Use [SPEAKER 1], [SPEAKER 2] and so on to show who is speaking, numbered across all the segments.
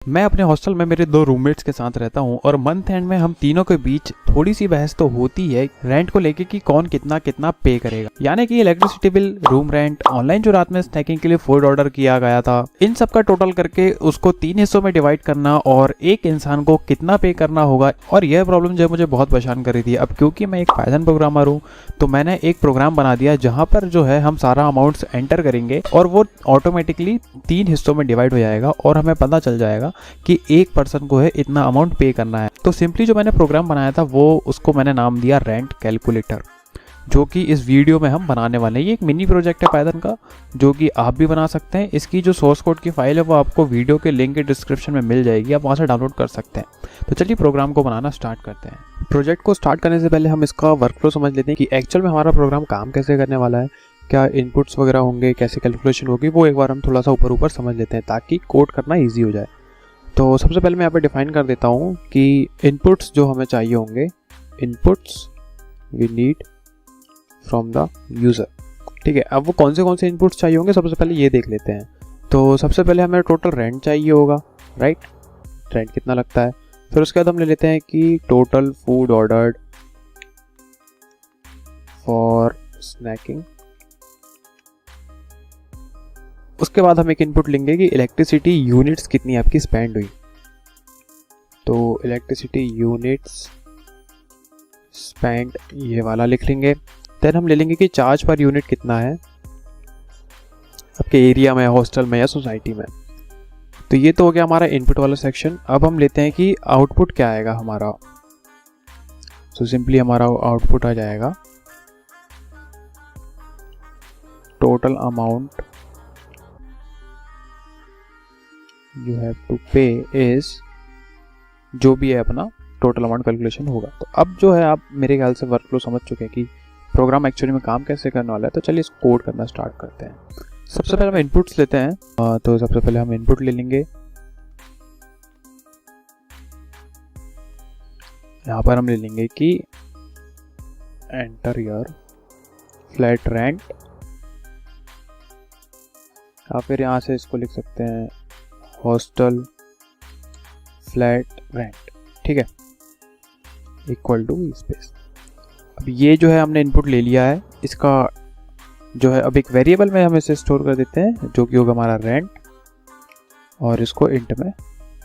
[SPEAKER 1] मैं अपने हॉस्टल में मेरे 2 रूममेट्स के साथ रहता हूँ और मंथ एंड में हम तीनों के बीच थोड़ी सी बहस तो होती है रेंट को लेके कि कौन कितना कितना पे करेगा। यानी कि electricity bill, room rent, online जो रात में स्नैकिंग के लिए फूड ऑर्डर किया गया था, इन सब का टोटल करके उसको 3 हिस्सों में डिवाइड करना और एक इंसान को कितना पे करना होगा। और यह प्रॉब्लम जो है मुझे बहुत परेशान कर रही थी। अब क्योंकि मैं एक पाइथन प्रोग्रामर हूँ तो मैंने एक प्रोग्राम बना दिया जहाँ पर जो है हम सारा अमाउंट्स एंटर करेंगे और वो ऑटोमेटिकली 3 हिस्सों में डिवाइड हो जाएगा और हमें पता चल जाएगा कि एक पर्सन को है इतना अमाउंट पे करना है। तो सिंपली जो मैंने प्रोग्राम बनाया था वो उसको मैंने नाम दिया रेंट कैलकुलेटर, जो कि इस वीडियो में हम बनाने वाले हैं। ये एक मिनी प्रोजेक्ट है पाइथन का जो कि आप भी बना सकते हैं। इसकी जो सोर्स कोड की फाइल है वो आपको वीडियो के लिंक के डिस्क्रिप्शन में मिल जाएगी, आप वहाँ से डाउनलोड कर सकते हैं। तो चलिए प्रोग्राम को बनाना स्टार्ट करते हैं। प्रोजेक्ट को स्टार्ट करने से पहले हम इसका वर्कफ्लो समझ लेते हैं कि एक्चुअल में हमारा प्रोग्राम काम कैसे करने वाला है, क्या इनपुट्स वगैरह होंगे, कैसे कैलकुलेशन होगी, वो एक बार हम थोड़ा सा ऊपर ऊपर समझ लेते हैं ताकि कोड करना ईजी हो जाए। तो सबसे पहले मैं यहाँ पे डिफाइन कर देता हूँ कि इनपुट्स जो हमें चाहिए होंगे, inputs we need from the user. ठीक है, अब वो कौन से इनपुट्स चाहिए होंगे सबसे पहले ये देख लेते हैं। तो सबसे पहले हमें टोटल रेंट चाहिए होगा, राइट, रेंट कितना लगता है। फिर उसके बाद हम ले लेते हैं कि total food ordered for snacking. उसके बाद हम एक इनपुट लेंगे कि इलेक्ट्रिसिटी यूनिट्स कितनी आपकी स्पेंड हुई। तो इलेक्ट्रिसिटी यूनिट्स स्पेंड ये वाला लिख लेंगे। देन हम ले लेंगे कि चार्ज पर यूनिट कितना है आपके एरिया में, हॉस्टल में या सोसाइटी में। तो ये तो हो गया हमारा इनपुट वाला सेक्शन। अब हम लेते हैं कि आउटपुट क्या आएगा हमारा। तो सिंपली हमारा आउटपुट आ जाएगा total amount you have to pay is, जो भी है अपना टोटल अमाउंट कैलकुलेशन होगा। तो अब जो है आप मेरे ख्याल से वर्कफ्लो समझ चुके हैं कि प्रोग्राम एक्चुअली में काम कैसे करने वाला है। तो चलिए इसको कोड करना स्टार्ट करते हैं। सबसे पहले हम इनपुट्स लेते हैं। तो सबसे पहले हम इनपुट ले लेंगे। यहाँ पर हम ले लेंगे कि एंटर योर फ्लैट रेंट, या फिर यहाँ से इसको लिख सकते हैं हॉस्टल फ्लैट रेंट। ठीक है, इक्वल टू स्पेस। अब ये जो है हमने इनपुट ले लिया है, इसका जो है अब एक वेरिएबल में हम इसे स्टोर कर देते हैं जो कि होगा हमारा रेंट, और इसको इंट में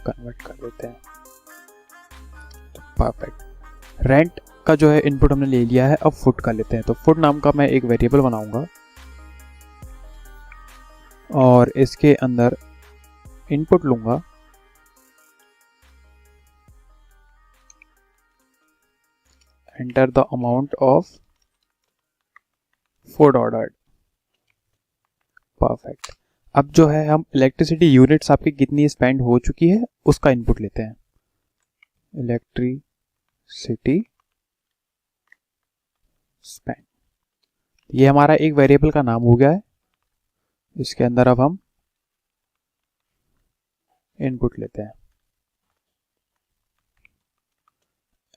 [SPEAKER 1] कन्वर्ट कर देते हैं। तो परफेक्ट, रेंट का जो है इनपुट हमने ले लिया है। अब फुट का लेते हैं। तो फुट नाम का मैं एक वेरिएबल बनाऊंगा और इसके अंदर इनपुट लूंगा enter the amount of food ordered. Perfect. अब जो है हम इलेक्ट्रिसिटी यूनिट्स आपकी कितनी स्पेंड हो चुकी है उसका इनपुट लेते हैं। इलेक्ट्रिसिटी स्पेंड, ये हमारा एक वेरिएबल का नाम हो गया है। इसके अंदर अब हम इनपुट लेते हैं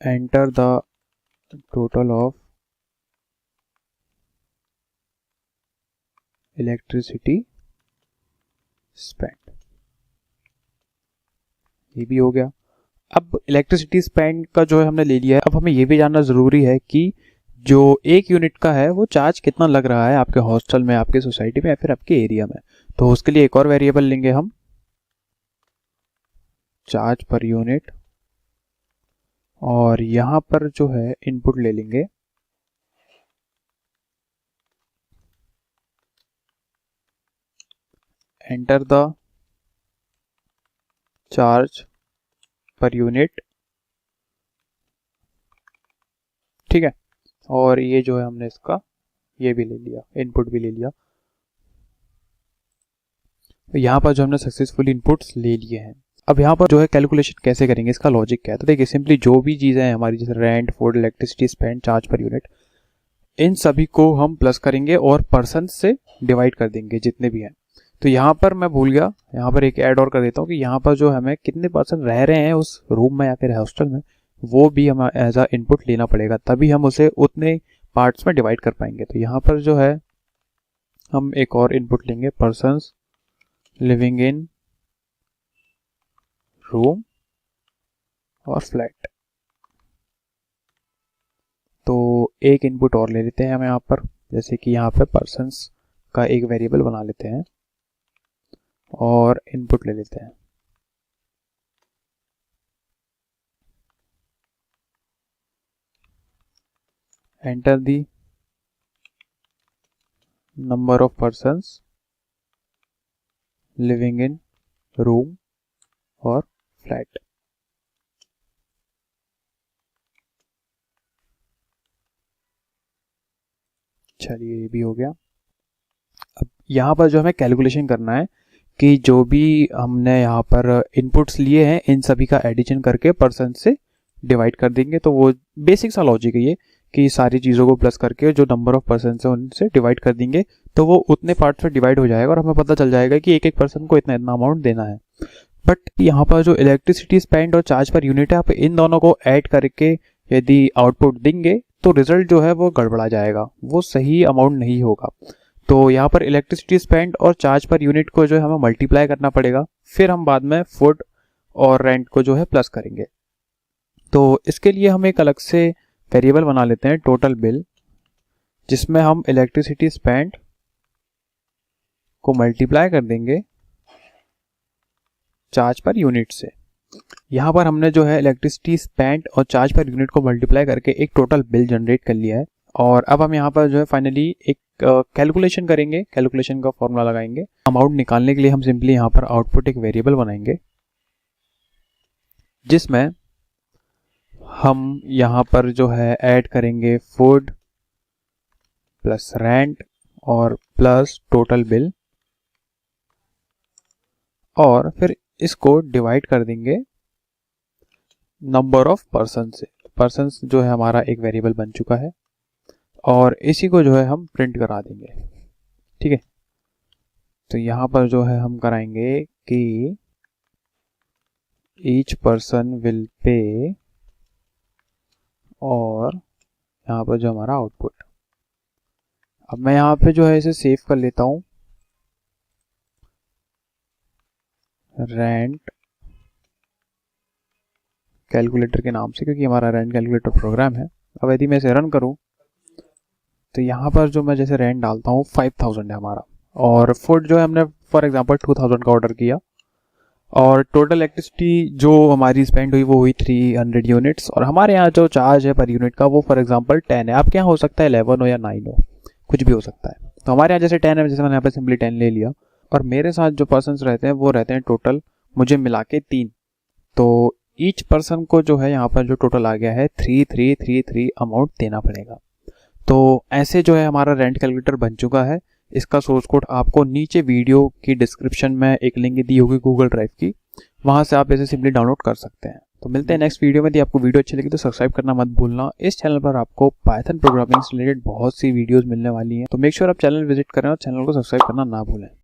[SPEAKER 1] enter the total of electricity spend, ये भी हो गया। अब इलेक्ट्रिसिटी स्पेंड का जो है हमने ले लिया है। अब हमें ये भी जानना ज़रूरी है कि जो एक यूनिट का है वो चार्ज कितना लग रहा है आपके हॉस्टल में, आपके सोसाइटी में या फिर आपके एरिया में। तो उसके लिए एक और वेरिएबल लेंगे हम, चार्ज पर यूनिट, और यहाँ पर जो है इनपुट ले लेंगे एंटर द चार्ज पर यूनिट। ठीक है, और ये जो है हमने इसका ये भी ले लिया, इनपुट भी ले लिया। तो यहाँ पर जो हमने सक्सेसफुली इनपुट्स ले लिए हैं। अब यहाँ पर जो है कैलकुलेशन कैसे करेंगे, इसका लॉजिक क्या है। तो देखिए सिंपली जो भी चीज़ें हैं हमारी, जैसे rent, food, electricity spend, charge पर यूनिट, इन सभी को हम प्लस करेंगे और पर्सन से डिवाइड कर देंगे जितने भी हैं। तो यहाँ पर मैं भूल गया, यहाँ पर एक ऐड और कर देता हूँ कि यहाँ पर जो हमें कितने पर्सन रह रहे हैं उस रूम में या फिर हॉस्टल में, वो भी हमें एज अ इनपुट लेना पड़ेगा, तभी हम उसे उतने पार्ट्स में डिवाइड कर पाएंगे। तो यहाँ पर जो है हम एक और इनपुट लेंगे, पर्सन्स लिविंग इन रूम और फ्लैट। तो एक इनपुट और ले लेते हैं हम यहाँ पर, जैसे कि यहाँ पे पर्सन्स का एक वेरिएबल बना लेते हैं और इनपुट ले लेते हैं। Enter the number of persons living in room और फ्लैट। चलिए ये भी हो गया। अब यहाँ पर जो हमें कैलकुलेशन करना है कि जो भी हमने यहाँ पर इनपुट्स लिए हैं इन सभी का एडिशन करके परसेंट से डिवाइड कर देंगे। तो वो बेसिक सा लॉजिक है ये कि सारी चीज़ों को प्लस करके जो नंबर ऑफ परसेंट है उनसे डिवाइड कर देंगे, तो वो उतने पार्ट में डिवाइड हो जाएगा और हमें पता चल जाएगा कि एक एक पर्सन को इतना इतना अमाउंट देना है। बट यहाँ पर जो इलेक्ट्रिसिटी स्पेंड और चार्ज पर यूनिट है, आप इन दोनों को ऐड करके यदि आउटपुट देंगे तो रिजल्ट जो है वो गड़बड़ा जाएगा, वो सही अमाउंट नहीं होगा। तो यहाँ पर इलेक्ट्रिसिटी स्पेंड और चार्ज पर यूनिट को जो है हमें मल्टीप्लाई करना पड़ेगा, फिर हम बाद में फूड और रेंट को जो है प्लस करेंगे। तो इसके लिए हम एक अलग से वेरिएबल बना लेते हैं टोटल बिल, जिसमें हम इलेक्ट्रिसिटी स्पेंड को मल्टीप्लाई कर देंगे चार्ज पर यूनिट से। यहाँ पर हमने जो है इलेक्ट्रिसिटी स्पेंड और चार्ज पर यूनिट को मल्टीप्लाई करके एक टोटल बिल जनरेट कर लिया है। और अब हम यहाँ पर जो है फाइनली एक कैलकुलेशन करेंगे, कैलकुलेशन का फॉर्मूला लगाएंगे। अमाउंट निकालने के लिए हम सिंपली यहाँ पर आउटपुट एक वेरिएबल बनाएंगे, जिसमें हम यहाँ पर जो है ऐड करेंगे फूड प्लस रेंट और प्लस टोटल बिल, और फिर इसको डिवाइड कर देंगे नंबर ऑफ पर्सन से। पर्सन्स जो है हमारा एक वेरिएबल बन चुका है और इसी को जो है हम प्रिंट करा देंगे। ठीक है, तो यहाँ पर जो है हम कराएंगे कि ईच पर्सन विल पे, और यहाँ पर जो हमारा आउटपुट। अब मैं यहाँ पे जो है इसे सेव कर लेता हूँ, रेंट कैलकुलेटर के नाम से, क्योंकि हमारा रेंट कैलकुलेटर प्रोग्राम है। अब यदि मैं इसे रन करूँ तो यहाँ पर जो मैं जैसे रेंट डालता हूँ 5000 है हमारा, और फूड जो है हमने फॉर एग्जांपल 2000 का ऑर्डर किया, और टोटल इलेक्ट्रिसिटी जो हमारी स्पेंड हुई वो हुई 300 यूनिट्स, और हमारे यहाँ जो चार्ज है पर यूनिट का वो फॉर एग्जांपल 10 है। आपके यहाँ हो सकता है 11 हो या 9 हो, कुछ भी हो सकता है। तो हमारे यहाँ जैसे 10 है, जैसे मैंने यहाँ पर सिंपली 10 ले लिया, और मेरे साथ जो पर्सन्स रहते हैं वो रहते हैं टोटल मुझे मिला के 3। तो ईच पर्सन को जो है यहाँ पर जो टोटल आ गया है 3333 अमाउंट देना पड़ेगा। तो ऐसे जो है हमारा रेंट कैलकुलेटर बन चुका है। इसका सोर्स कोड आपको नीचे वीडियो की डिस्क्रिप्शन में एक लिंक दी होगी गूगल ड्राइव की, वहां से आप इसे सिंपली डाउनलोड कर सकते हैं। तो मिलते हैं नेक्स्ट वीडियो में। यदि आपको वीडियो अच्छी लगी तो सब्सक्राइब करना मत भूलना। इस चैनल पर आपको पाइथन प्रोग्रामिंग से रिलेटेड बहुत सी वीडियोस मिलने वाली हैं, तो मेक श्योर आप चैनल विजिट करें और चैनल को सब्सक्राइब करना ना भूलें।